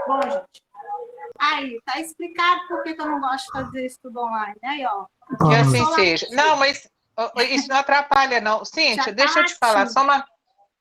Bom, gente, aí, tá explicado por que eu não gosto de fazer estudo online. Aí, ó. Que assim Só lá seja. Não, mas isso não atrapalha, não. já Cíntia, tá deixa eu te falar latindo. só uma.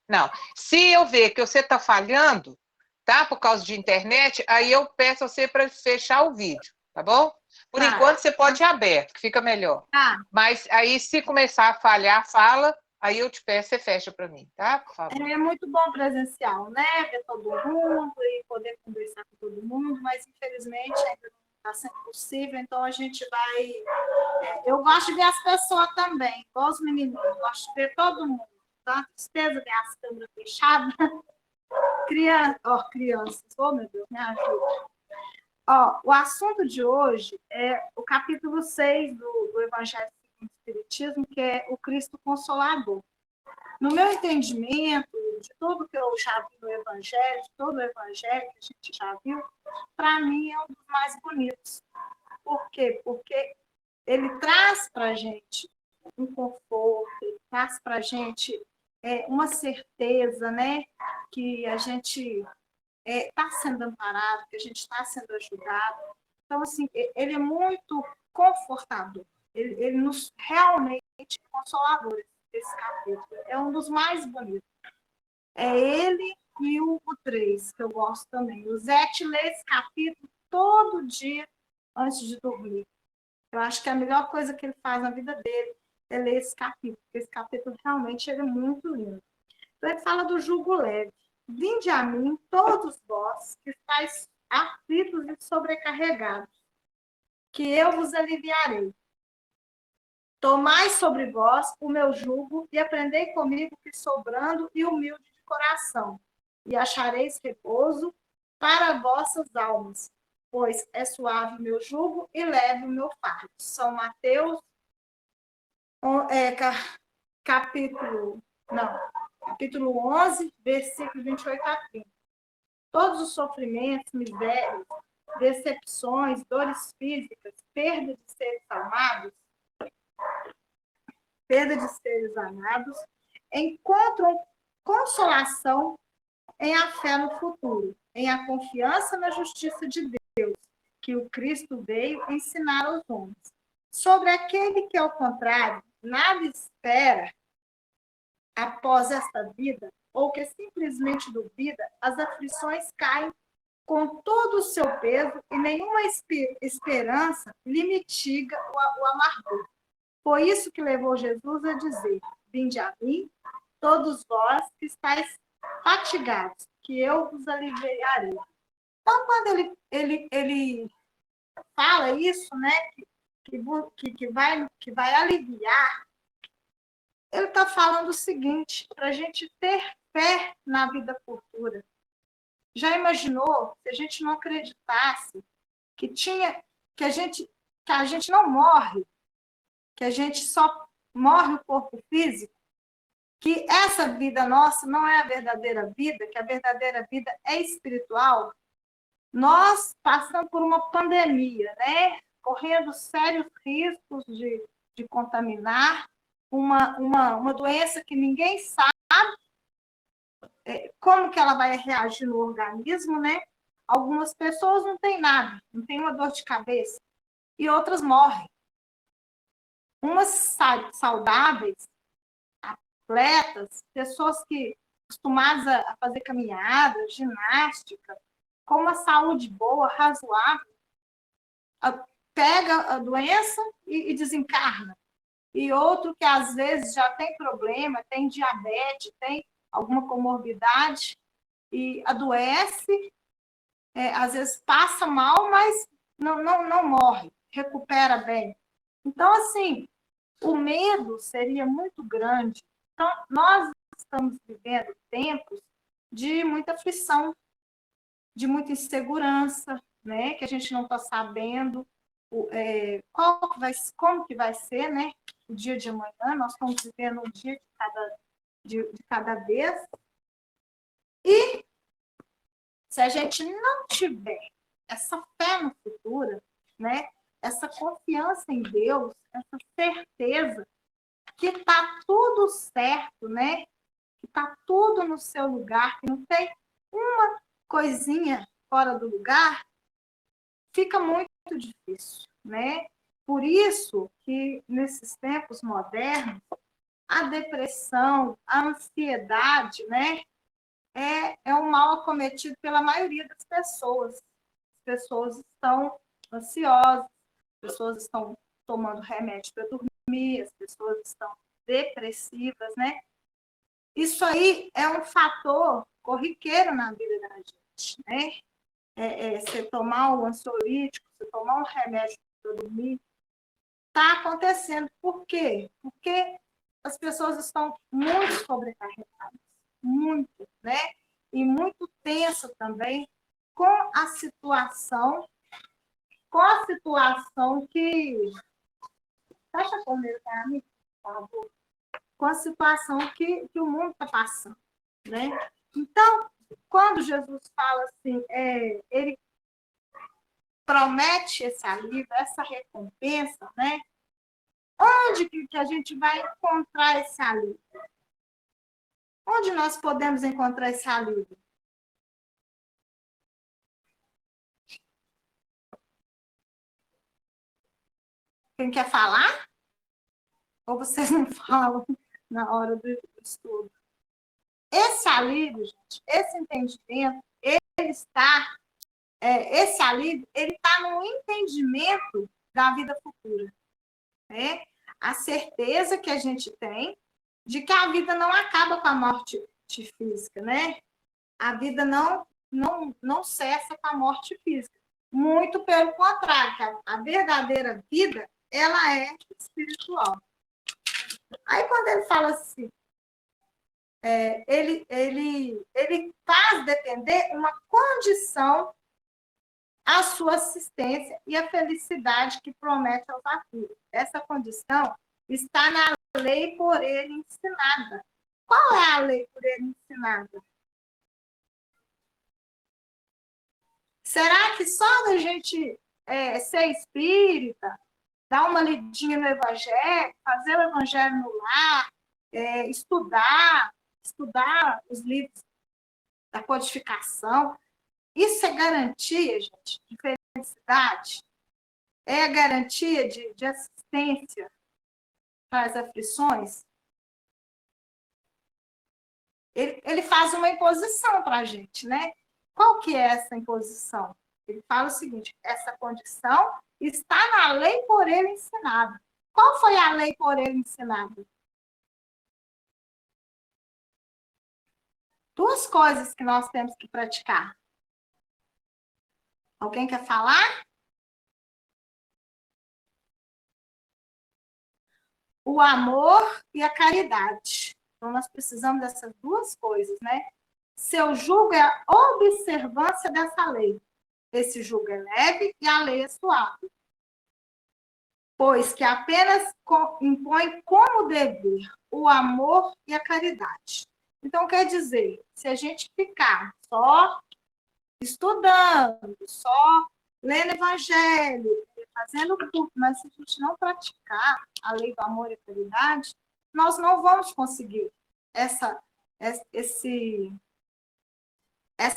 Não. Se eu ver que você está falhando, tá? Por causa de internet, aí eu peço a você para fechar o vídeo, tá bom? Por Tá, enquanto, você pode ir aberto, que fica melhor. tá. Mas aí, se começar a falhar, fala, aí eu te peço, você fecha para mim, tá? Por favor. É muito bom presencial, né? Ver todo mundo e poder conversar com todo mundo, mas infelizmente ainda não está sendo possível, então a gente vai. Eu gosto de ver as pessoas também, igual os meninos, eu gosto de ver todo mundo. Tá? Tristeza ver as câmeras fechadas. Crianças, oh meu Deus, me ajuda. Ó, o assunto de hoje é o capítulo 6 do Evangelho segundo o Espiritismo, que é o Cristo Consolador. No meu entendimento, de tudo que eu já vi no Evangelho, de todo o Evangelho que a gente já viu, para mim é um dos mais bonitos. Por quê? Porque ele traz para a gente um conforto, ele traz para a gente uma certeza, né? Que a gente está sendo amparado, que a gente está sendo ajudado. Então, assim, ele é muito confortador. Ele nos realmente é consolador, esse capítulo. É um dos mais bonitos. É ele e o 3, que eu gosto também. O Zete lê esse capítulo todo dia antes de dormir. Eu acho que a melhor coisa que ele faz na vida dele é ler esse capítulo, porque esse capítulo realmente ele é muito lindo. Então, ele fala do jugo leve. Vinde a mim, todos vós que estáis aflitos e sobrecarregados, que eu vos aliviarei. Tomai sobre vós o meu jugo e aprendei comigo, que sou brando e humilde de coração, e achareis repouso para vossas almas, pois é suave o meu jugo e leve o meu fardo. São Mateus, capítulo, não, capítulo 11, versículo 28 a 30. Todos os sofrimentos, misérias, decepções, dores físicas, perda de seres amados, encontram consolação em a fé no futuro, em a confiança na justiça de Deus, que o Cristo veio ensinar aos homens. Sobre aquele que, ao contrário, nada espera após esta vida, ou que simplesmente duvida, as aflições caem com todo o seu peso e nenhuma esperança lhe mitiga o amargor. Foi isso que levou Jesus a dizer: vinde a mim, todos vós que estáis fatigados, que eu vos aliviarei. Então, quando ele fala isso, né, que vai aliviar, ele está falando o seguinte, para a gente ter fé na vida futura. Já imaginou se a gente não acreditasse que a gente não morre, que a gente só morre o corpo físico, que essa vida nossa não é a verdadeira vida, que a verdadeira vida é espiritual? Nós passamos por uma pandemia, né? Correndo sérios riscos de contaminar uma doença que ninguém sabe como que ela vai reagir no organismo, né? Algumas pessoas não têm nada, não têm uma dor de cabeça, e outras morrem. Umas saudáveis, atletas, pessoas que acostumadas a fazer caminhada, ginástica, com uma saúde boa, razoável, pega a doença e desencarna. E outro que às vezes já tem problema, tem diabetes, tem alguma comorbidade e adoece, às vezes passa mal, mas não morre, recupera bem. Então, assim, o medo seria muito grande. Então, nós estamos vivendo tempos de muita aflição, de muita insegurança, né? Que a gente não está sabendo como que vai ser, né? O dia de amanhã. Nós estamos vivendo um dia de cada vez. E se a gente não tiver essa fé no futuro, né? Essa confiança em Deus, essa certeza que está tudo certo, né? Que está tudo no seu lugar, que não tem uma coisinha fora do lugar, fica muito difícil, né? Por isso que, nesses tempos modernos, a depressão, a ansiedade, né, é um mal acometido pela maioria das pessoas. As pessoas estão ansiosas, as pessoas estão tomando remédio para dormir, as pessoas estão depressivas, né? Isso aí é um fator corriqueiro na vida da gente, né? Você tomar um ansiolítico, você tomar um remédio para dormir, está acontecendo. Por quê? Porque as pessoas estão muito sobrecarregadas, muito, né? E muito tensa também com a situação, que... Fecha a torneira para mim, por favor. Com a situação que o mundo está passando, né? Então, quando Jesus fala assim, ele promete esse alívio, essa recompensa, né? Onde que a gente vai encontrar esse alívio? Onde nós podemos encontrar esse alívio? Quem quer falar? Ou vocês não falam na hora do estudo? Esse alívio, gente, esse entendimento, esse alívio, ele está no entendimento da vida futura, né? A certeza que a gente tem de que a vida não acaba com a morte física, né? A vida não cessa com a morte física. Muito pelo contrário, a verdadeira vida, ela é espiritual. Aí, quando ele fala assim, ele faz depender uma condição a sua assistência e a felicidade que promete aos aflitos. Essa condição está na lei por ele ensinada. Qual é a lei por ele ensinada? Será que só da gente ser espírita, dar uma lidinha no Evangelho, fazer o Evangelho no lar, estudar os livros da codificação, isso é garantia, gente, de felicidade? É a garantia de assistência para as aflições? Ele faz uma imposição para a gente, né? Qual que é essa imposição? Ele fala o seguinte, essa condição está na lei por ele ensinada. Qual foi a lei por ele ensinada? Duas coisas que nós temos que praticar. Alguém quer falar? O amor e a caridade. Então, nós precisamos dessas duas coisas, né? Seu jugo é a observância dessa lei. Esse jugo é leve e a lei é suave. Pois que apenas impõe como dever o amor e a caridade. Então, quer dizer, se a gente ficar só estudando, só lendo evangelho, fazendo culto, mas se a gente não praticar a lei do amor e a caridade, nós não vamos conseguir essa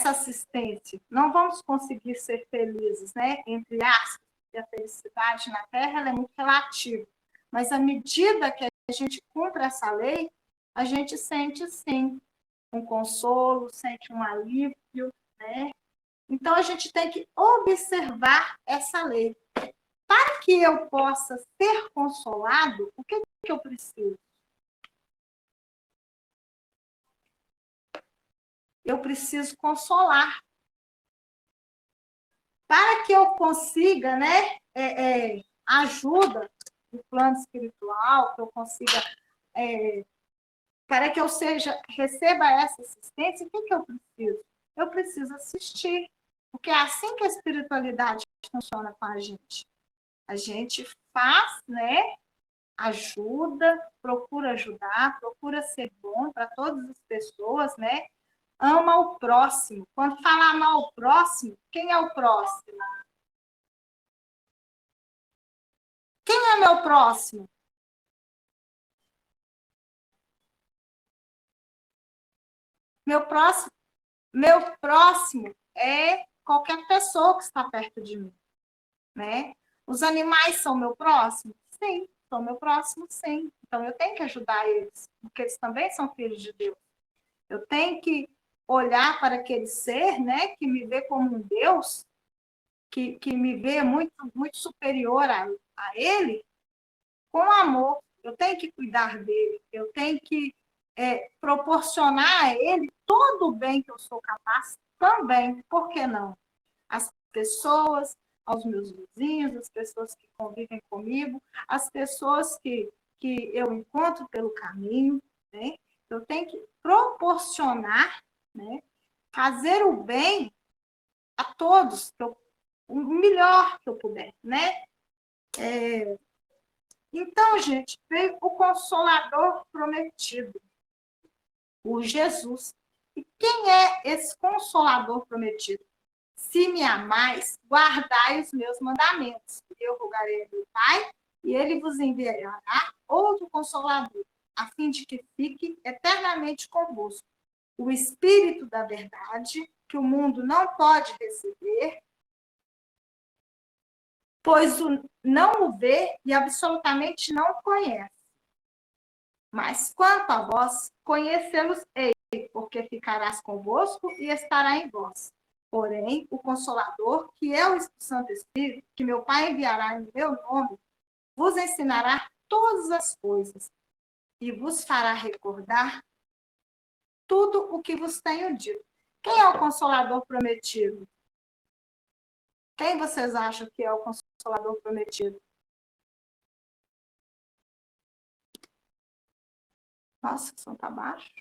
assistência. Não vamos conseguir ser felizes, né? Entre aspas, e a felicidade na Terra ela é muito relativa. Mas à medida que a gente cumpre essa lei, a gente sente, sim, um consolo, sente um alívio, né? Então, a gente tem que observar essa lei. Para que eu possa ser consolado, o que eu preciso? Eu preciso consolar. Para que eu consiga, né, ajuda no plano espiritual, que eu consiga, para que eu receba essa assistência, o que eu preciso? Eu preciso assistir, porque é assim que a espiritualidade funciona com a gente. A gente faz, né, ajuda, procura ajudar, procura ser bom para todas as pessoas, né? Ama o próximo. Quando fala amar o próximo, quem é o próximo? Quem é meu próximo? Meu próximo é qualquer pessoa que está perto de mim, né? Os animais são meu próximo? Sim, são meu próximo, sim. Então, eu tenho que ajudar eles, porque eles também são filhos de Deus. Eu tenho que olhar para aquele ser, né, que me vê como um Deus, que me vê muito, muito superior a ele, com amor. Eu tenho que cuidar dele, eu tenho que proporcionar a ele todo o bem que eu sou capaz também, por que não? As pessoas, aos meus vizinhos, as pessoas que convivem comigo, as pessoas que eu encontro pelo caminho, né? Eu tenho que proporcionar, né? Fazer o bem a todos, o melhor que eu puder, né? Então, gente, veio o Consolador prometido, o Jesus. E quem é esse Consolador prometido? Se me amais, guardai os meus mandamentos. Eu rogarei a meu Pai, e ele vos enviará outro Consolador, a fim de que fique eternamente convosco. O Espírito da verdade, que o mundo não pode receber, pois não o vê e absolutamente não o conhece. Mas quanto a vós, conhecê-los-ei, porque ficarás convosco e estará em vós. Porém, o Consolador, que é o Santo Espírito, que meu Pai enviará em meu nome, vos ensinará todas as coisas e vos fará recordar tudo o que vos tenho dito. Quem é o Consolador prometido? Quem vocês acham que é o Consolador prometido? Nossa, o som está baixo.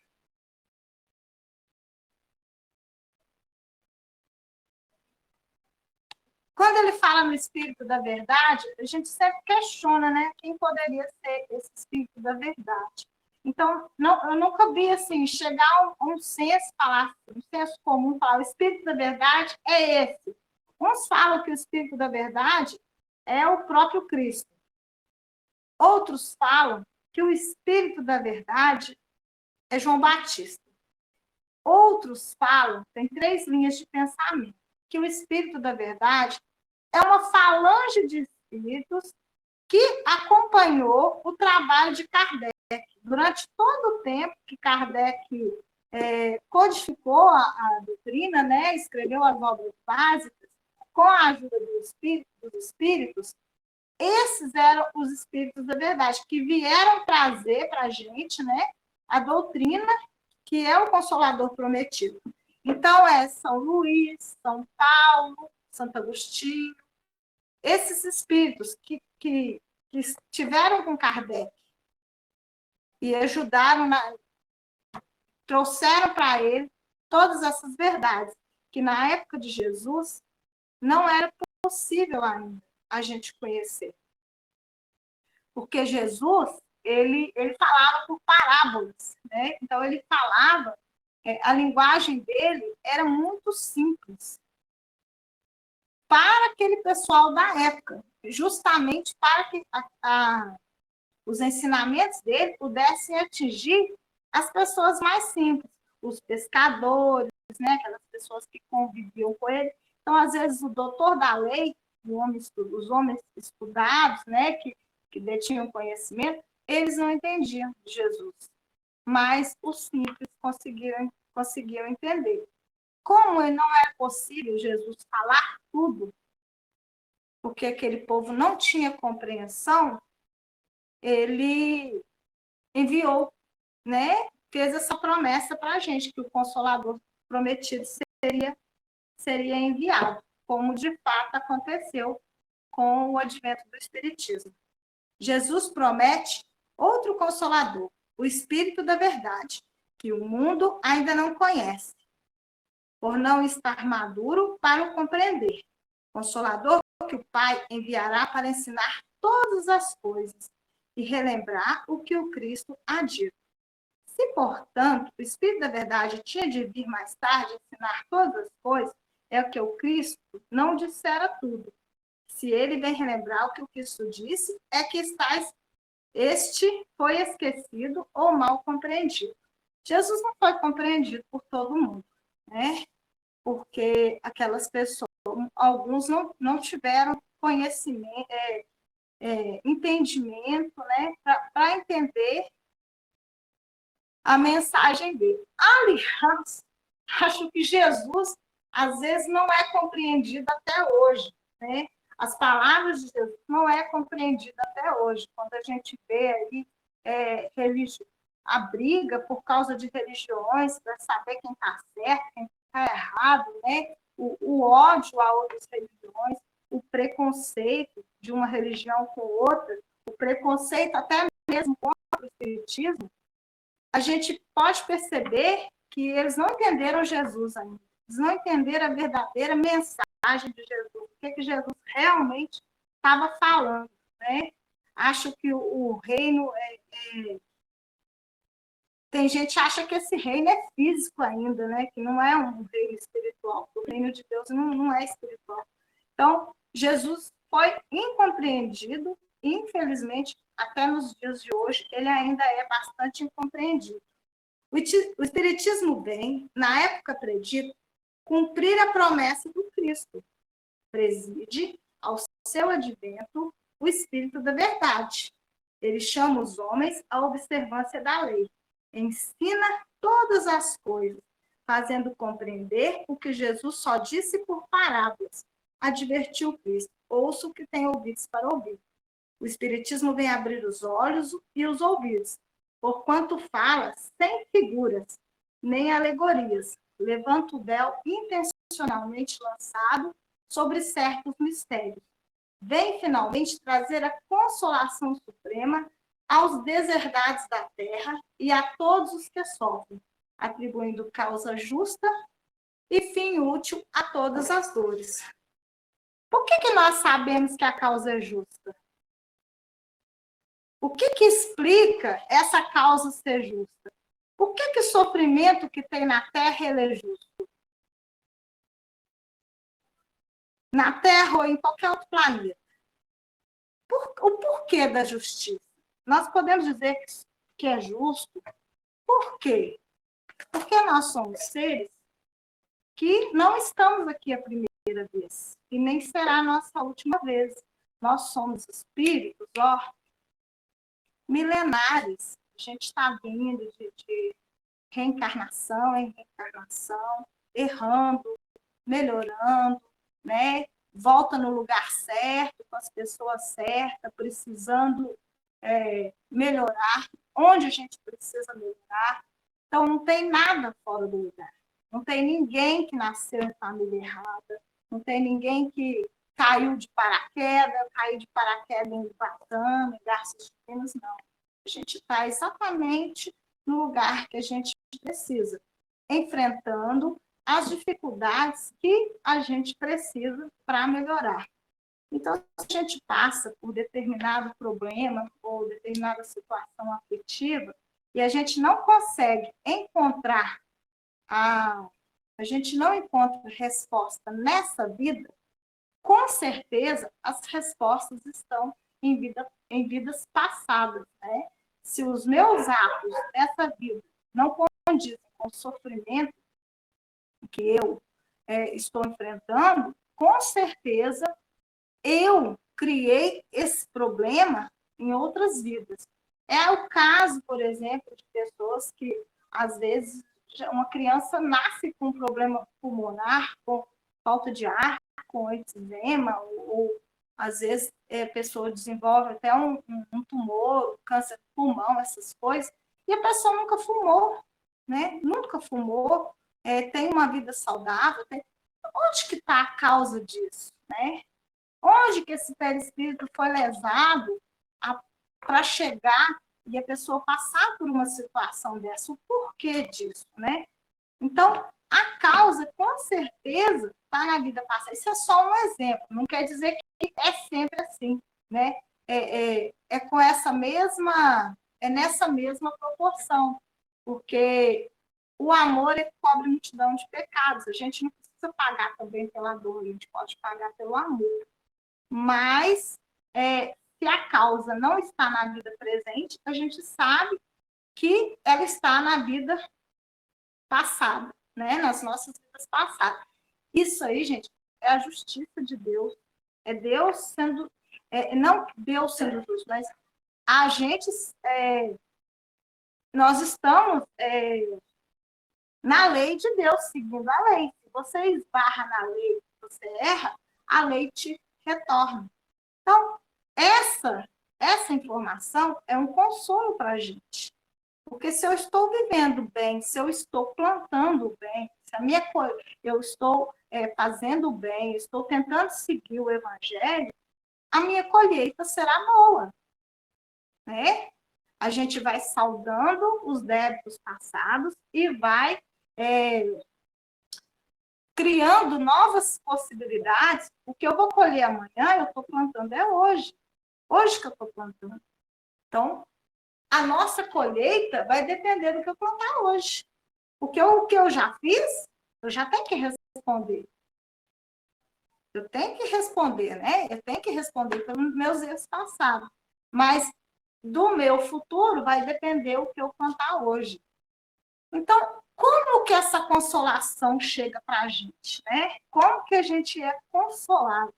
Quando ele fala no Espírito da Verdade, a gente sempre questiona, né? Quem poderia ser esse Espírito da Verdade? Então, eu nunca vi assim, chegar a um senso, falar, um senso comum, falar o Espírito da Verdade é esse. Uns falam que o Espírito da Verdade é o próprio Cristo. Outros falam que o Espírito da Verdade é João Batista. Outros falam, tem 3 linhas de pensamento, que o Espírito da Verdade é uma falange de espíritos que acompanhou o trabalho de Kardec. Durante todo o tempo que Kardec codificou a doutrina, né, escreveu as obras básicas, com a ajuda dos espíritos, esses eram os espíritos da verdade, que vieram trazer para a gente, né, a doutrina que é o Consolador prometido. Então, São Luís, São Paulo, Santo Agostinho, esses espíritos que estiveram com Kardec e ajudaram, trouxeram para ele todas essas verdades, que na época de Jesus não era possível ainda a gente conhecer. Porque Jesus, ele falava por parábolas, né? Então, ele falava, a linguagem dele era muito simples para aquele pessoal da época, justamente para que os ensinamentos dele pudessem atingir as pessoas mais simples, os pescadores, né, aquelas pessoas que conviviam com ele. Então, às vezes, o doutor da lei, os homens estudados, né, que detinham conhecimento, eles não entendiam Jesus, mas os simples conseguiam entender. Como não era possível Jesus falar tudo, porque aquele povo não tinha compreensão, ele enviou, né? Fez essa promessa para a gente, que o Consolador prometido seria enviado, como de fato aconteceu com o advento do Espiritismo. Jesus promete outro Consolador, o Espírito da Verdade, que o mundo ainda não conhece, por não estar maduro para o compreender. Consolador que o Pai enviará para ensinar todas as coisas e relembrar o que o Cristo há dito. Se, portanto, o Espírito da Verdade tinha de vir mais tarde ensinar todas as coisas, é o que o Cristo não dissera tudo. Se ele vem relembrar o que o Cristo disse, é que este foi esquecido ou mal compreendido. Jesus não foi compreendido por todo mundo, né? porque aquelas pessoas, alguns não tiveram conhecimento, entendimento, né, para entender a mensagem dele. Aliás, acho que Jesus, às vezes, não é compreendido até hoje, né? As palavras de Jesus não é compreendida até hoje. Quando a gente vê aí a briga por causa de religiões, para saber quem está certo, quem está errado, né? O ódio a outras religiões, o preconceito de uma religião com outra, o preconceito até mesmo contra o espiritismo, a gente pode perceber que eles não entenderam Jesus ainda. Eles não entenderam a verdadeira mensagem de Jesus, o que Jesus realmente estava falando, né? Acho que o reino tem gente que acha que esse reino é físico ainda, né? Que não é um reino espiritual. O reino de Deus não é espiritual. Então, Jesus foi incompreendido, infelizmente, até nos dias de hoje, ele ainda é bastante incompreendido. O Espiritismo vem, na época predita, cumprir a promessa do Cristo. Preside ao seu advento o Espírito da Verdade. Ele chama os homens à observância da lei. Ensina todas as coisas, fazendo compreender o que Jesus só disse por parábolas. Advertiu Cristo. Ouça o que tem ouvidos para ouvir. O Espiritismo vem abrir os olhos e os ouvidos, porquanto fala sem figuras, nem alegorias, levanta o véu intencionalmente lançado sobre certos mistérios. Vem finalmente trazer a consolação suprema aos deserdados da terra e a todos os que sofrem, atribuindo causa justa e fim útil a todas as dores. Por que nós sabemos que a causa é justa? O que explica essa causa ser justa? Por que o sofrimento que tem na Terra ele é justo? Na Terra ou em qualquer outro planeta. O porquê da justiça? Nós podemos dizer que é justo. Por quê? Porque nós somos seres que não estamos aqui a primeira vez. E nem será a nossa última vez. Nós somos espíritos, milenares. A gente está vindo de reencarnação em reencarnação, errando, melhorando, né? Volta no lugar certo, com as pessoas certas, precisando melhorar, onde a gente precisa melhorar. Então, não tem nada fora do lugar. Não tem ninguém que nasceu em família errada, não tem ninguém que caiu de paraquedas em Batam, em Garças Divinas, não. A gente está exatamente no lugar que a gente precisa, enfrentando as dificuldades que a gente precisa para melhorar. Então, se a gente passa por determinado problema ou determinada situação afetiva e a gente não consegue encontrar a gente não encontra resposta nessa vida, com certeza as respostas estão em vidas passadas, né? Se os meus atos dessa vida não condizem com o sofrimento que eu estou enfrentando, com certeza eu criei esse problema em outras vidas. É o caso, por exemplo, de pessoas que, às vezes, uma criança nasce com um problema pulmonar, com falta de ar, com enfisema, ou às vezes a pessoa desenvolve até um tumor, câncer de pulmão, essas coisas, e a pessoa nunca fumou, né? Nunca fumou, tem uma vida saudável. Onde que está a causa disso, né? Onde que esse perispírito foi lesado para chegar e a pessoa passar por uma situação dessa? O porquê disso, né? Então, a causa, com certeza, está na vida passada. Isso é só um exemplo, não quer dizer que é sempre assim, né? Com essa mesma, nessa mesma proporção, porque o amor cobre multidão de pecados. A gente não precisa pagar também pela dor, a gente pode pagar pelo amor. Mas, se a causa não está na vida presente, a gente sabe que ela está na vida passada, né? Nas nossas vidas passadas. Isso aí, gente, é a justiça de Deus. É Deus sendo, não Deus sendo justo, mas a gente, nós estamos na lei de Deus, seguindo a lei. Se você esbarra na lei, você erra, a lei te retorna. Então, essa informação é um consolo para a gente. Porque se eu estou vivendo bem, se eu estou plantando bem, se a minha eu estou fazendo bem, estou tentando seguir o evangelho, a minha colheita será boa, né? A gente vai saudando os débitos passados e vai criando novas possibilidades. O que eu vou colher amanhã, eu estou plantando hoje. Hoje que eu estou plantando. Então, a nossa colheita vai depender do que eu plantar hoje. Porque o que eu já fiz, eu já tenho que responder. Eu tenho que responder, né? Eu tenho que responder pelos meus erros passados. Mas do meu futuro vai depender o que eu plantar hoje. Então, como que essa consolação chega para a gente, né? Como que a gente é consolado?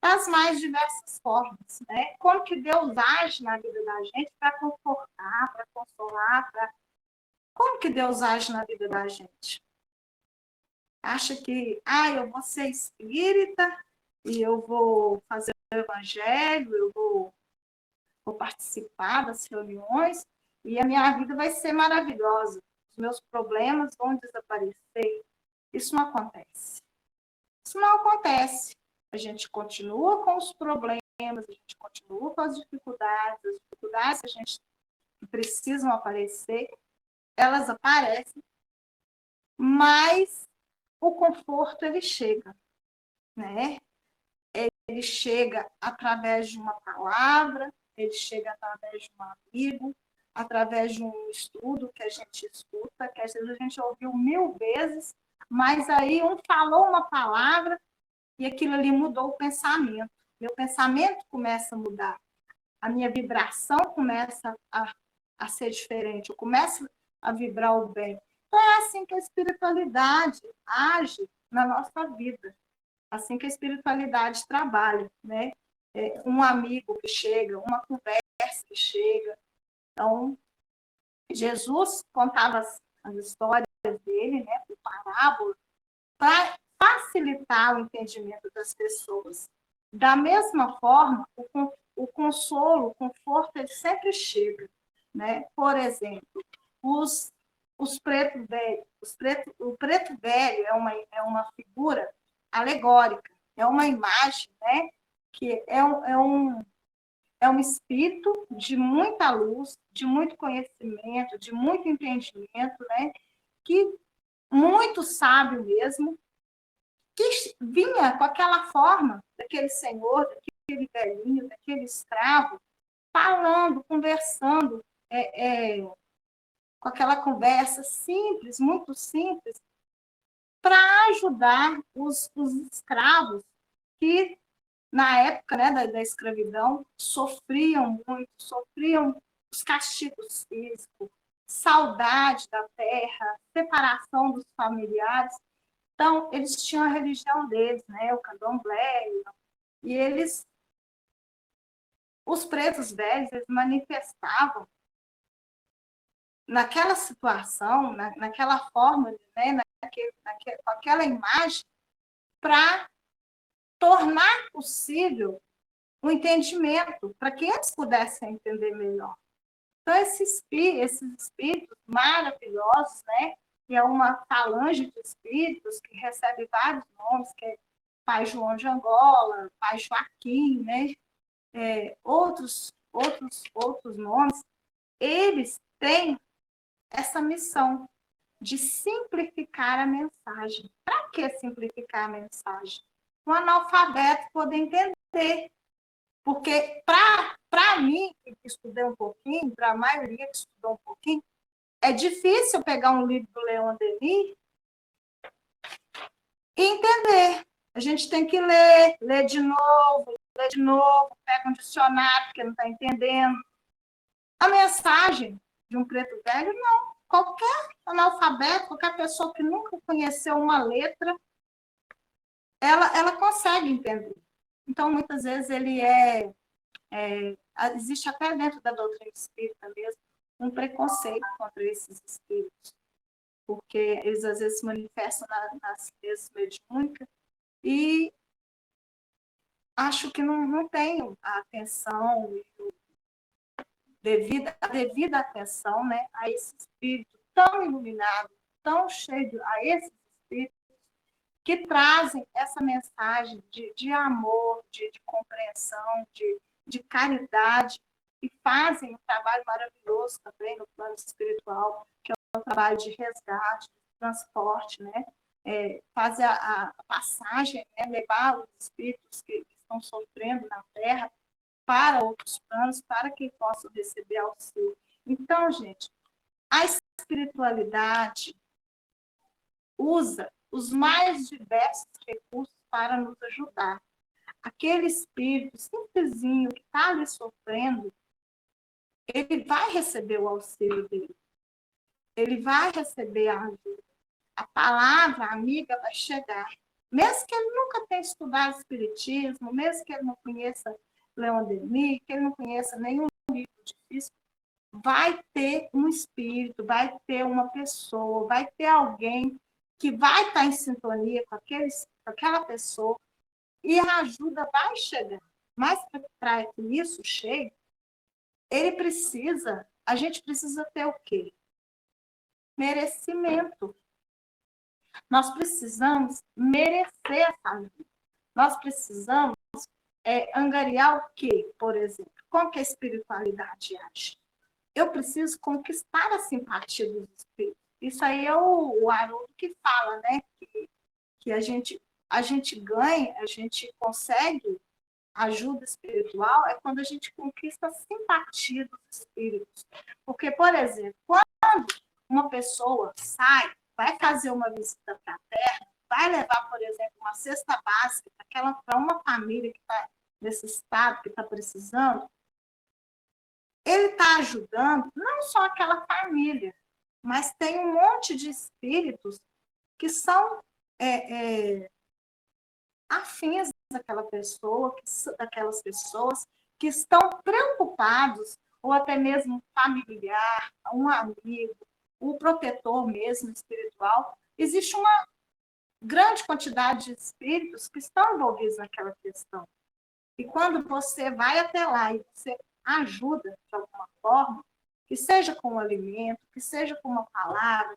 Das mais diversas formas, né? Como que Deus age na vida da gente para confortar, para consolar, Como que Deus age na vida da gente? Acha que, eu vou ser espírita e eu vou fazer o evangelho, eu vou participar das reuniões e a minha vida vai ser maravilhosa. Os meus problemas vão desaparecer. Isso não acontece. Isso não acontece. A gente continua com os problemas, a gente continua com as dificuldades que a gente precisam aparecer, elas aparecem, mas o conforto ele chega, né? Ele chega através de uma palavra, ele chega através de um amigo, através de um estudo que a gente escuta, que às vezes a gente ouviu 1000 vezes, mas aí um falou uma palavra e aquilo ali mudou o pensamento. Meu pensamento começa a mudar, a minha vibração começa a ser diferente, eu começo a vibrar o bem. Então é assim que a espiritualidade age na nossa vida, assim que a espiritualidade trabalha, né? Um amigo que chega, uma conversa que chega. Então, Jesus contava as histórias dele, né, por parábola, para facilitar o entendimento das pessoas. Da mesma forma, o consolo, o conforto, ele sempre chega, né? Por exemplo, os pretos velhos, o preto velho é uma figura alegórica, é uma imagem, né? Que é um espírito de muita luz, de muito conhecimento, de muito entendimento, né? Que muito sábio mesmo, que vinha com aquela forma daquele senhor, daquele velhinho, daquele escravo, falando, conversando, com aquela conversa simples, muito simples, para ajudar os escravos que, na época, né, da escravidão, sofriam muito, sofriam os castigos físicos, saudade da terra, separação dos familiares. Então, eles tinham a religião deles, né, o candomblé, e os pretos velhos, eles manifestavam naquela situação, naquela forma, né, com aquela imagem, para tornar possível o entendimento, para que eles pudessem entender melhor. Então, esses espíritos maravilhosos, né, que é uma falange de espíritos que recebe vários nomes, que é Pai João de Angola, Pai Joaquim, né, outros nomes, eles têm essa missão de simplificar a mensagem. Para que simplificar a mensagem? O analfabeto poder entender. Porque, para mim, que estudei um pouquinho, para a maioria que estudou um pouquinho, é difícil pegar um livro do Leon Denis e entender. A gente tem que ler de novo, pega um dicionário, porque não está entendendo. A mensagem de um preto velho, não. Qualquer analfabeto, qualquer pessoa que nunca conheceu uma letra, ela consegue entender. Então, muitas vezes, existe até dentro da doutrina espírita mesmo um preconceito contra esses espíritos, porque eles às vezes se manifestam nas mesas mediúnicas e acho que não tem a atenção, a devida atenção, né, a esse espírito tão iluminado, tão cheio a esses espíritos que trazem essa mensagem de amor, de compreensão, de caridade, e fazem um trabalho maravilhoso também no plano espiritual, que é um trabalho de resgate, de transporte, né? Fazer a passagem, né? Levar os espíritos que estão sofrendo na Terra para outros planos, para que possam receber auxílio. Então, gente, a espiritualidade usa os mais diversos recursos para nos ajudar. Aquele espírito simplesinho que está ali sofrendo, ele vai receber o auxílio dele. Ele vai receber a ajuda. A palavra amiga vai chegar. Mesmo que ele nunca tenha estudado espiritismo, mesmo que ele não conheça Leon Denis, que ele não conheça nenhum livro difícil, vai ter um espírito, vai ter uma pessoa, vai ter alguém que vai estar em sintonia com aquela pessoa e a ajuda vai chegar. Mas para que isso chegue, a gente precisa ter o quê? Merecimento. Nós precisamos merecer essa ajuda. Nós precisamos angariar o quê, por exemplo? Como que a espiritualidade age? Eu preciso conquistar a simpatia dos espíritos. Isso aí é o Haroldo que fala, né? Que a gente ganha, a gente consegue ajuda espiritual é quando a gente conquista a simpatia dos espíritos. Porque, por exemplo, quando uma pessoa vai fazer uma visita para a Terra, vai levar, por exemplo, uma cesta básica para uma família que está nesse estado, que está precisando, ele está ajudando não só aquela família, mas tem um monte de espíritos que são afins daquelas pessoas que estão preocupados, ou até mesmo um familiar, um amigo, o protetor mesmo espiritual. Existe uma grande quantidade de espíritos que estão envolvidos naquela questão. E quando você vai até lá e você ajuda de alguma forma, que seja com um alimento, que seja com uma palavra,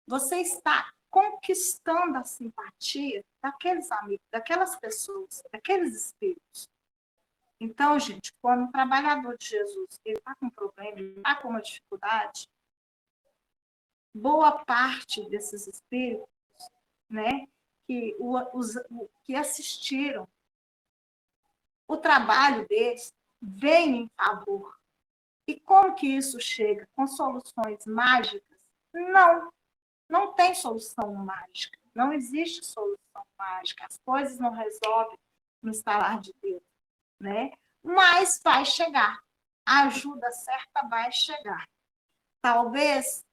você está conquistando a simpatia daqueles amigos, daquelas pessoas, daqueles espíritos. Então, gente, quando um trabalhador de Jesus está com um problema, está com uma dificuldade, boa parte desses espíritos, né, que assistiram o trabalho deles, vem em favor. E como que isso chega? Com soluções mágicas? Não tem solução mágica. Não existe solução mágica. As coisas não resolvem no estalar de dedo, né? Mas vai chegar. A ajuda certa vai chegar. Talvez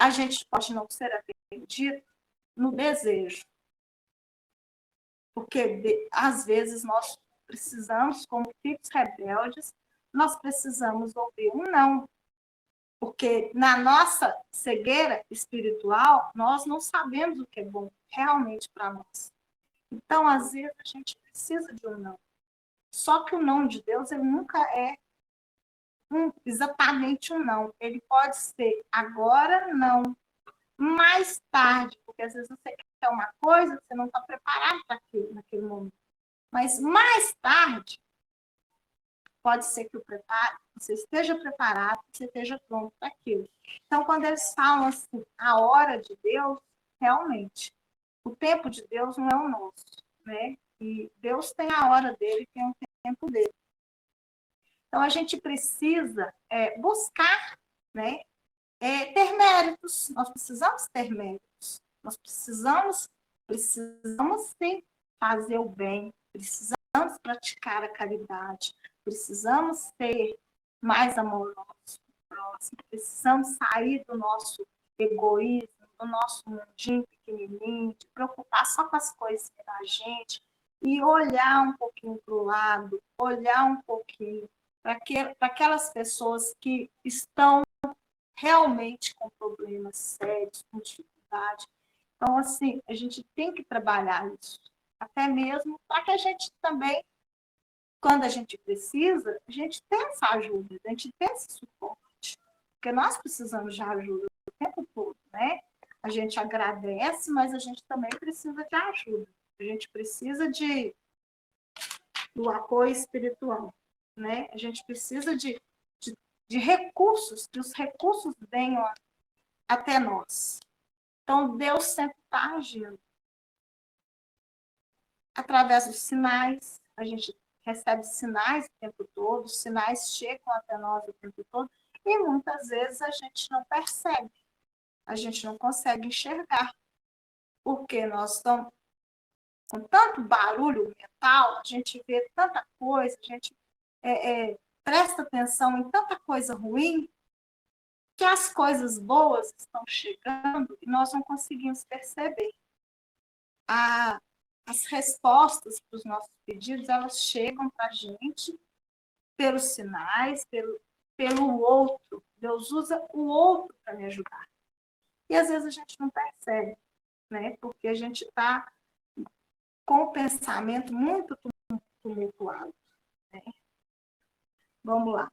a gente pode não ser atendido no desejo. Porque, às vezes, nós precisamos, como filhos rebeldes, nós precisamos ouvir um não. Porque na nossa cegueira espiritual, nós não sabemos o que é bom realmente para nós. Então, às vezes, a gente precisa de um não. Só que o não de Deus, ele nunca é exatamente um não. Ele pode ser agora, não. Mais tarde, porque às vezes você quer uma coisa, você não está preparado para aquilo naquele momento. Mas mais tarde, pode ser que você esteja preparado, você esteja pronto para aquilo. Então, quando eles falam assim, a hora de Deus, realmente, o tempo de Deus não é o nosso, né? E Deus tem a hora dele, tem o tempo dele. Então, a gente precisa buscar, né? Ter méritos. Nós precisamos ter méritos. Nós precisamos sim fazer o bem, precisamos praticar a caridade, precisamos ser mais amorosos com o próximo, precisamos sair do nosso egoísmo, do nosso mundinho pequenininho, de preocupar só com as coisas da gente, e olhar um pouquinho para o lado, olhar um pouquinho para aquelas pessoas que estão realmente com problemas sérios, com dificuldade. Então, assim, a gente tem que trabalhar isso, até mesmo para que a gente também, quando a gente precisa, a gente tenha essa ajuda, a gente tenha esse suporte, porque nós precisamos de ajuda o tempo todo, né? A gente agradece, mas a gente também precisa de ajuda, a gente precisa do apoio espiritual, né? A gente precisa de recursos, que os recursos venham até nós. Então, Deus sempre está agindo. Através dos sinais, a gente recebe sinais o tempo todo, os sinais chegam até nós o tempo todo, e muitas vezes a gente não percebe, a gente não consegue enxergar, porque nós estamos com tanto barulho mental, a gente vê tanta coisa, a gente presta atenção em tanta coisa ruim, que as coisas boas estão chegando e nós não conseguimos perceber. As respostas para os nossos pedidos, elas chegam para a gente pelos sinais, pelo outro. Deus usa o outro para me ajudar. E às vezes a gente não percebe, né? Porque a gente está com o pensamento muito tumultuado. Né? Vamos lá.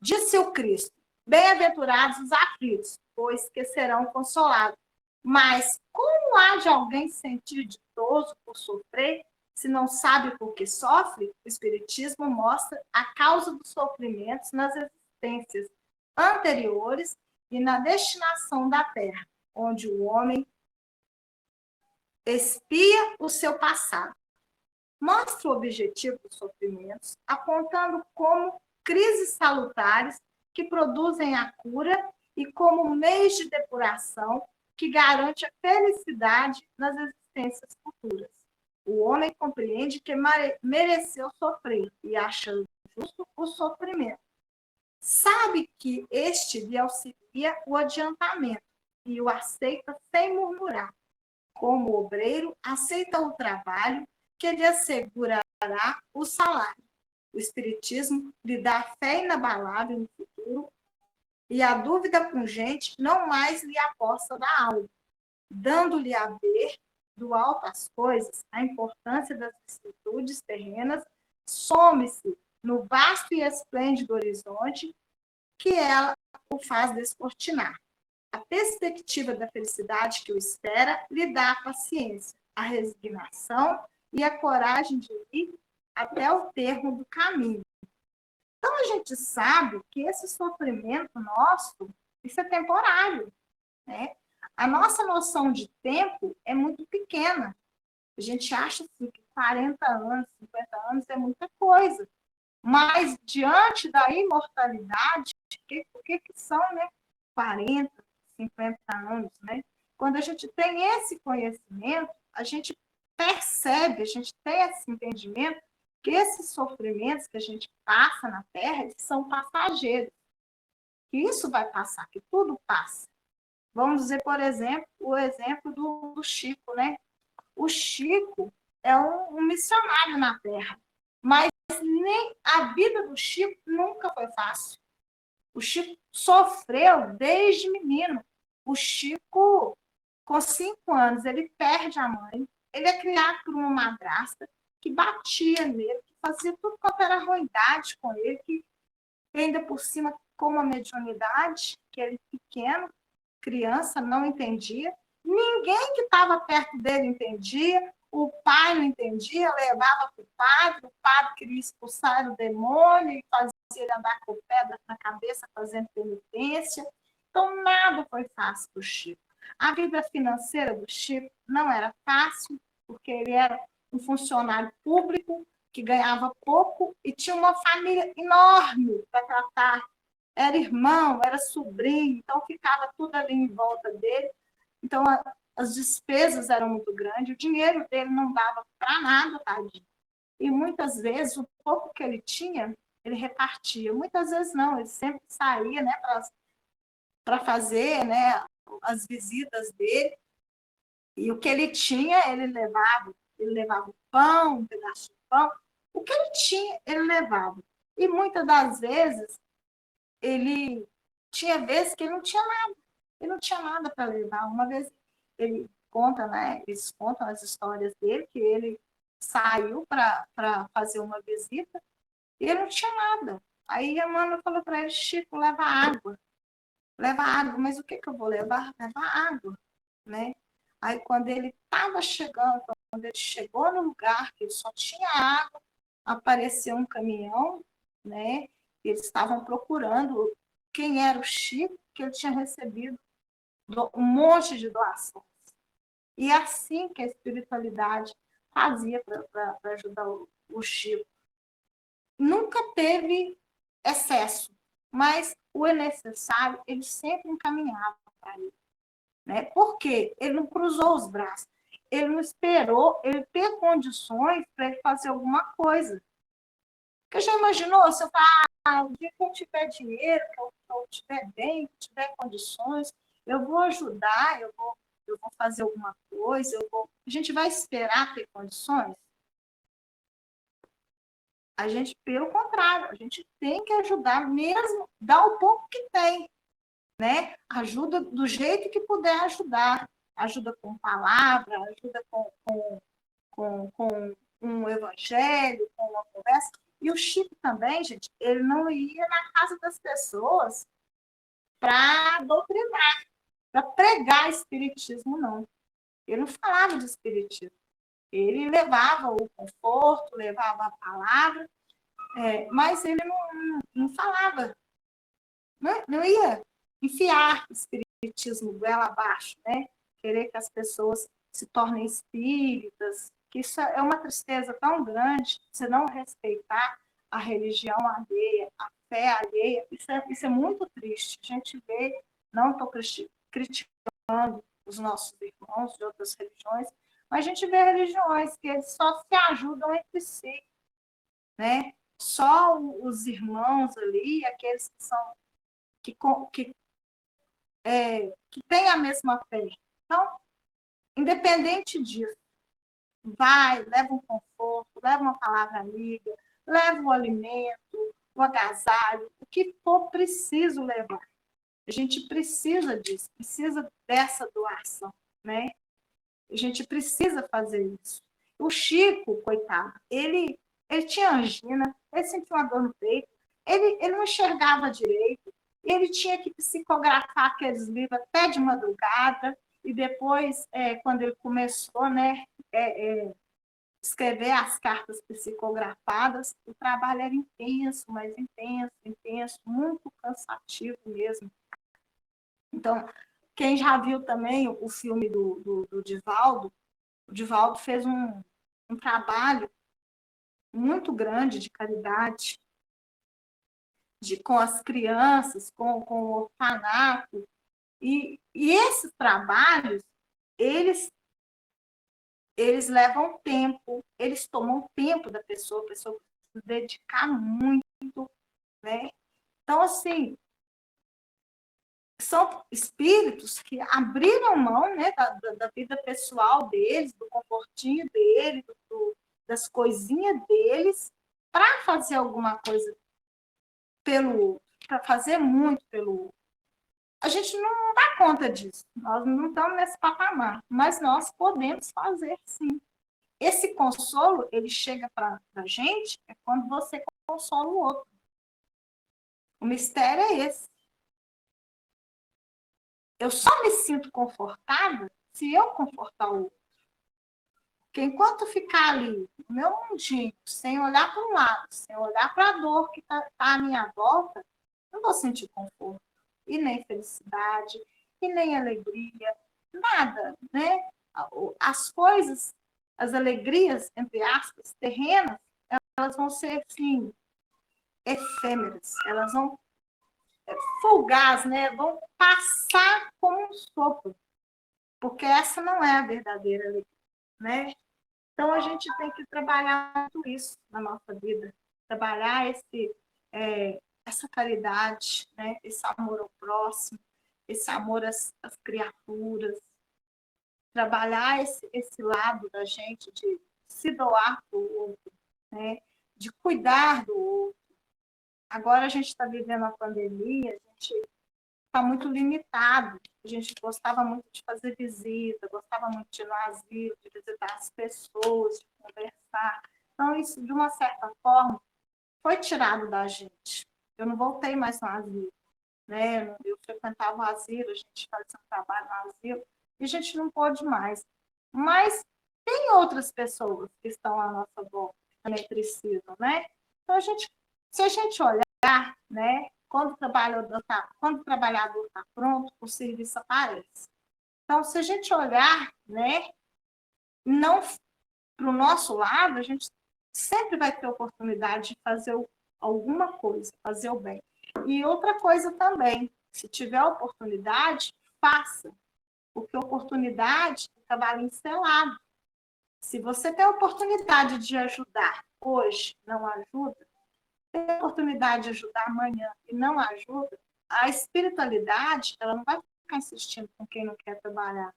Disse o Cristo: bem-aventurados os aflitos, pois que serão consolados. Mas como há de alguém sentir ditoso por sofrer, se não sabe por que sofre? O Espiritismo mostra a causa dos sofrimentos nas existências anteriores e na destinação da Terra, onde o homem expia o seu passado. Mostra o objetivo dos sofrimentos, apontando como crises salutares que produzem a cura e como meios de depuração que garante a felicidade nas existências futuras. O homem compreende que mereceu sofrer e acha justo o sofrimento. Sabe que este lhe auxilia o adiantamento e o aceita sem murmurar. Como obreiro, aceita o trabalho que lhe assegurará o salário. O Espiritismo lhe dá fé inabalável no futuro e a dúvida pungente não mais lhe aposta da alma, dando-lhe a ver do alto as coisas, a importância das vicissitudes terrenas some-se no vasto e esplêndido horizonte que ela o faz descortinar. A perspectiva da felicidade que o espera lhe dá a paciência, a resignação e a coragem de ir até o termo do caminho. Então, a gente sabe que esse sofrimento nosso, isso é temporário, né? A nossa noção de tempo é muito pequena. A gente acha assim, que 40 anos, 50 anos é muita coisa. Mas, diante da imortalidade, o que são, né? 40, 50 anos, né? Quando a gente tem esse conhecimento, a gente percebe, a gente tem esse entendimento que esses sofrimentos que a gente passa na Terra são passageiros. Que isso vai passar, que tudo passa. Vamos dizer, por exemplo, o exemplo do Chico, né? O Chico é um missionário na Terra, mas nem a vida do Chico nunca foi fácil. O Chico sofreu desde menino. O Chico, com 5 anos, ele perde a mãe. Ele é criado por uma madrasta que batia nele, que fazia tudo quanto era ruindade com ele, que ainda por cima com uma mediunidade, que ele pequeno, criança, não entendia. Ninguém que estava perto dele entendia. O pai não entendia, levava para o padre queria expulsar o demônio e fazia ele andar com pedra na cabeça, fazendo penitência. Então, nada foi fácil para o Chico. A vida financeira do Chico não era fácil, porque ele era um funcionário público que ganhava pouco e tinha uma família enorme para tratar. Era irmão, era sobrinho, então ficava tudo ali em volta dele. Então, as despesas eram muito grandes, o dinheiro dele não dava para nada, tadinho. E muitas vezes, o pouco que ele tinha, ele repartia. Muitas vezes não, ele sempre saía, né, para fazer, né, as visitas dele, E o que ele tinha, ele levava o pão, um pedaço de pão, o que ele tinha, ele levava. E muitas das vezes, ele tinha vezes que ele não tinha nada, ele não tinha nada para levar. Uma vez ele conta, né? Eles contam as histórias dele, que ele saiu para fazer uma visita e ele não tinha nada. Aí a Amanda falou para ele, Chico, leva água, mas o que, que eu vou levar? Leva água, né? Aí quando ele estava chegando, quando ele chegou no lugar que só tinha água, apareceu um caminhão, né? Eles estavam procurando quem era o Chico, que ele tinha recebido um monte de doações. E é assim que a espiritualidade fazia para ajudar o Chico. Nunca teve excesso, mas o necessário ele sempre encaminhava para ele. Né? Por quê? Ele não cruzou os braços. Ele não esperou ele ter condições para ele fazer alguma coisa. Porque já imaginou, se eu falar, o dia que eu tiver dinheiro, que eu estiver bem, que eu tiver condições, eu vou ajudar, eu vou fazer alguma coisa, a gente vai esperar ter condições? A gente, pelo contrário, a gente tem que ajudar mesmo, dar o pouco que tem, né? Ajuda do jeito que puder ajudar. Ajuda com palavra, ajuda com um evangelho, com uma conversa. E o Chico também, gente, ele não ia na casa das pessoas para doutrinar, para pregar espiritismo, não. Ele não falava de espiritismo. Ele levava o conforto, levava a palavra, mas ele não falava, não ia enfiar espiritismo goela abaixo, né? Querer que as pessoas se tornem espíritas, que isso é uma tristeza tão grande, você não respeitar a religião alheia, a fé alheia, isso é muito triste. A gente vê, não estou criticando os nossos irmãos de outras religiões, mas a gente vê religiões que eles só se ajudam entre si, né? Só os irmãos ali, aqueles que, que têm a mesma fé. Então, independente disso, vai, leva um conforto, leva uma palavra amiga, leva o alimento, o agasalho, o que for preciso levar. A gente precisa disso, precisa dessa doação, né? A gente precisa fazer isso. O Chico, coitado, ele tinha angina, ele sentia uma dor no peito, ele não enxergava direito, ele tinha que psicografar aqueles livros até de madrugada, e depois, quando ele começou, né, escrever as cartas psicografadas, o trabalho era intenso, mas intenso, muito cansativo mesmo. Então, quem já viu também o filme do Divaldo, o Divaldo fez um trabalho muito grande de caridade com as crianças, com o orfanato. E esses trabalhos, eles levam tempo, eles tomam tempo da pessoa, a pessoa precisa se dedicar muito, né? Então, assim, são espíritos que abriram mão, né, da vida pessoal deles, do confortinho deles, das coisinhas deles, para fazer alguma coisa pelo outro, para fazer muito pelo outro. A gente não dá conta disso, nós não estamos nesse patamar, mas nós podemos fazer sim. Esse consolo, ele chega para a gente quando você consola o outro. O mistério é esse. Eu só me sinto confortável se eu confortar o outro. Porque enquanto ficar ali, no meu mundinho, sem olhar para um lado, sem olhar para a dor que está à minha volta, não vou sentir conforto. E nem felicidade, e nem alegria, nada, né? As coisas, as alegrias, entre aspas, terrenas, elas vão ser, assim, efêmeras, elas vão fugaz, né? Vão passar como um sopro, porque essa não é a verdadeira alegria, né? Então, a gente tem que trabalhar tudo isso na nossa vida, trabalhar essa caridade, né? Esse amor ao próximo, esse amor às criaturas, trabalhar esse lado da gente de se doar para o outro, né? De cuidar do outro. Agora a gente está vivendo a pandemia, a gente está muito limitado. A gente gostava muito de fazer visita, gostava muito de ir no asilo, de visitar as pessoas, de conversar. Então, isso, de uma certa forma, foi tirado da gente. Eu não voltei mais no asilo, né? Eu frequentava o asilo, a gente fazia um trabalho no asilo, e a gente não pôde mais. Mas tem outras pessoas que estão à nossa volta, que também precisam, né? Então, se a gente olhar, né? Quando o trabalhador está pronto, o serviço aparece. Então, se a gente olhar, né? Não para o nosso lado, a gente sempre vai ter oportunidade de fazer alguma coisa, fazer o bem. E outra coisa também, se tiver oportunidade, faça. Porque oportunidade é cavalinho selado. Se você tem a oportunidade de ajudar hoje, não ajuda, tem a oportunidade de ajudar amanhã e não ajuda, a espiritualidade, ela não vai ficar insistindo com quem não quer trabalhar.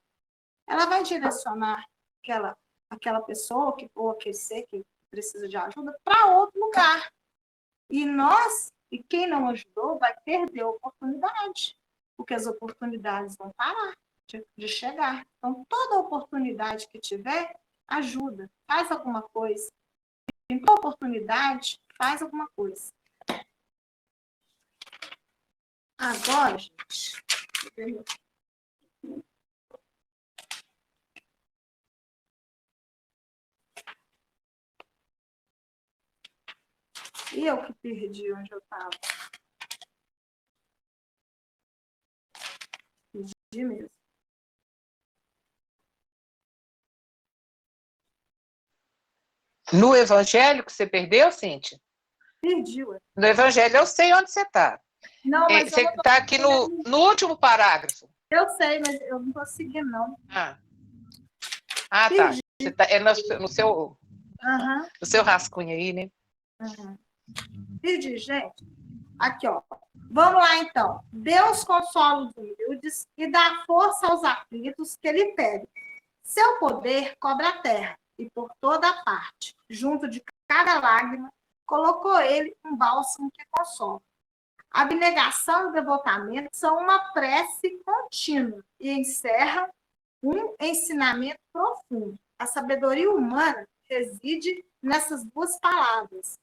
Ela vai direcionar aquela pessoa que ou aquele ser que precisa de ajuda para outro lugar. E quem não ajudou, vai perder a oportunidade, porque as oportunidades vão parar de chegar. Então, toda oportunidade que tiver, ajuda, faz alguma coisa. Tem toda oportunidade, faz alguma coisa. Agora, gente, e eu que perdi onde eu estava. Perdi mesmo. No evangelho que você perdeu, Cíntia? Perdi, ué. No evangelho eu sei onde você está. Não, mas Você está aqui no último parágrafo. eu sei, mas eu não estou seguindo, não. Tá. Perdi. Você tá, é no seu rascunho aí, né? Perdi, gente. Aqui, ó. Vamos lá, então. Deus consola os humildes e dá força aos aflitos que lhe pedem. Seu poder cobre a terra e por toda parte, junto de cada lágrima, colocou ele um bálsamo que consola. A abnegação e o devotamento são uma prece contínua e encerram um ensinamento profundo. A sabedoria humana reside nessas duas palavras.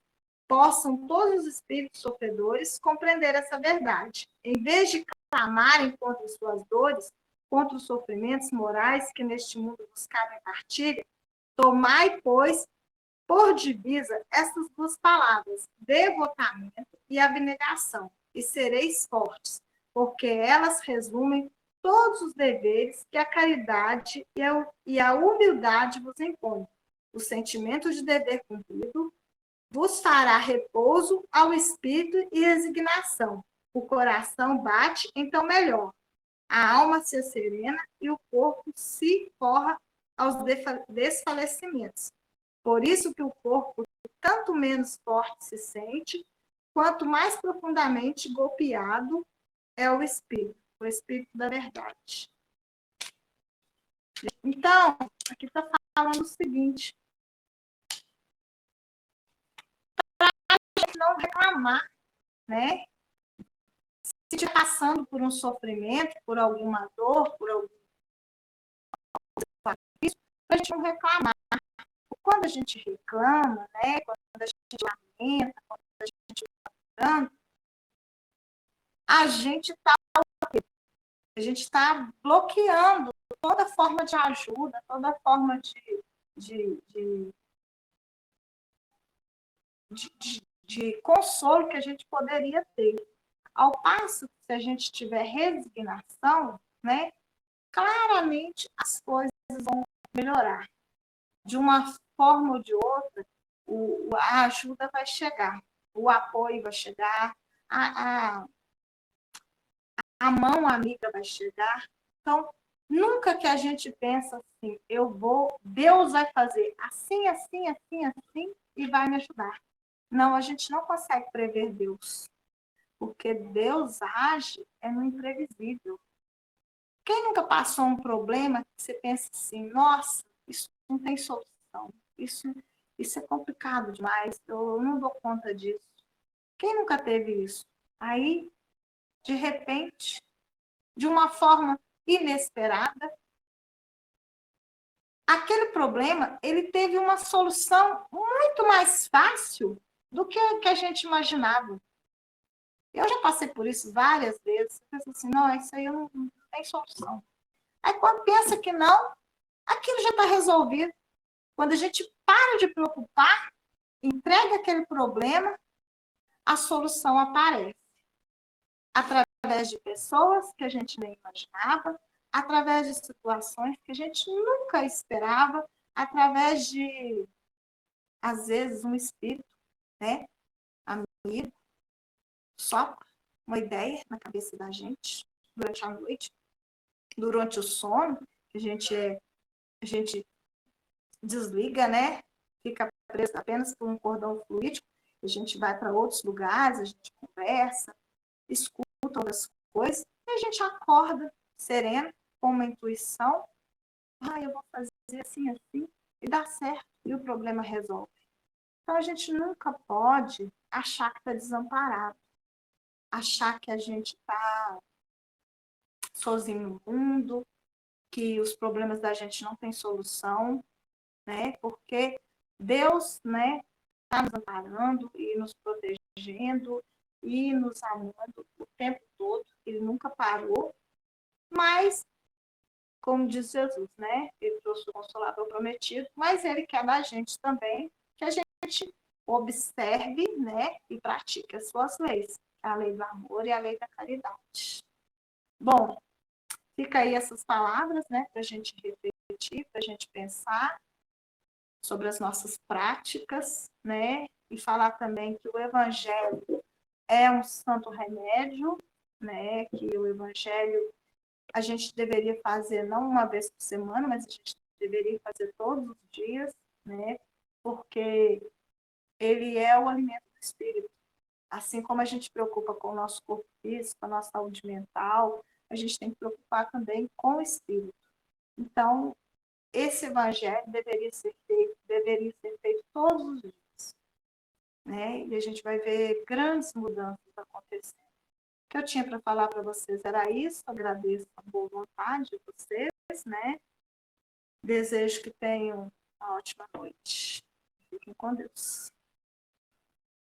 Possam todos os espíritos sofredores compreender essa verdade. Em vez de clamarem contra suas dores, contra os sofrimentos morais que neste mundo vos cabem partilha, tomai, pois, por divisa essas duas palavras, devotamento e abnegação, e sereis fortes, porque elas resumem todos os deveres que a caridade e a humildade vos impõem. O sentimento de dever cumprido vos fará repouso ao espírito e resignação. O coração bate, então melhor. A alma se serena e o corpo se forra aos desfalecimentos. Por isso que o corpo tanto menos forte se sente, quanto mais profundamente golpeado é o espírito da verdade. Então, aqui está falando o seguinte: não reclamar, né? Se estiver passando por um sofrimento, por alguma dor, por algum isso, a gente não reclamar. Quando a gente reclama, né? Quando a gente lamenta, quando a gente está a gente está bloqueando toda forma de ajuda, toda forma de consolo que a gente poderia ter. Ao passo que, se a gente tiver resignação, né, claramente as coisas vão melhorar. De uma forma ou de outra, a ajuda vai chegar, o apoio vai chegar, a mão amiga vai chegar. Então, nunca que a gente pensa assim, Deus vai fazer assim, assim, assim, assim, e vai me ajudar. Não, a gente não consegue prever Deus, porque Deus age no imprevisível. Quem nunca passou um problema que você pensa assim, nossa, isso não tem solução, isso é complicado demais, eu não dou conta disso. Quem nunca teve isso? Aí, de repente, de uma forma inesperada, aquele problema, ele teve uma solução muito mais fácil do que a gente imaginava. Eu já passei por isso várias vezes. Você pensa assim, não, isso aí não tem solução. Aí quando pensa que não, aquilo já está resolvido. Quando a gente para de preocupar, entrega aquele problema, a solução aparece. Através de pessoas que a gente nem imaginava, através de situações que a gente nunca esperava, através de, às vezes, um espírito, né, amigo, sopra uma ideia na cabeça da gente durante a noite, durante o sono, que a gente desliga, né, fica preso apenas por um cordão fluídico, a gente vai para outros lugares, a gente conversa, escuta outras coisas, e a gente acorda sereno, com uma intuição, eu vou fazer assim, assim, e dá certo, e o problema resolve. Então, a gente nunca pode achar que está desamparado, achar que a gente está sozinho no mundo, que os problemas da gente não têm solução, né? Porque Deus, né, está nos amparando e nos protegendo e nos amando o tempo todo, ele nunca parou, mas, como diz Jesus, né, ele trouxe o Consolador prometido, mas ele quer da gente também que a gente observe, né, e pratique as suas leis, a lei do amor e a lei da caridade. Bom, fica aí essas palavras, né, para a gente refletir, para a gente pensar sobre as nossas práticas, né, e falar também que o Evangelho é um santo remédio, né, que o Evangelho a gente deveria fazer não uma vez por semana, mas a gente deveria fazer todos os dias, né, porque ele é o alimento do espírito. Assim como a gente preocupa com o nosso corpo físico, com a nossa saúde mental, a gente tem que preocupar também com o espírito. Então, esse evangelho deveria ser feito todos os dias, né? E a gente vai ver grandes mudanças acontecendo. O que eu tinha para falar para vocês era isso. Agradeço a boa vontade de vocês, né? Desejo que tenham uma ótima noite. Fiquem com Deus.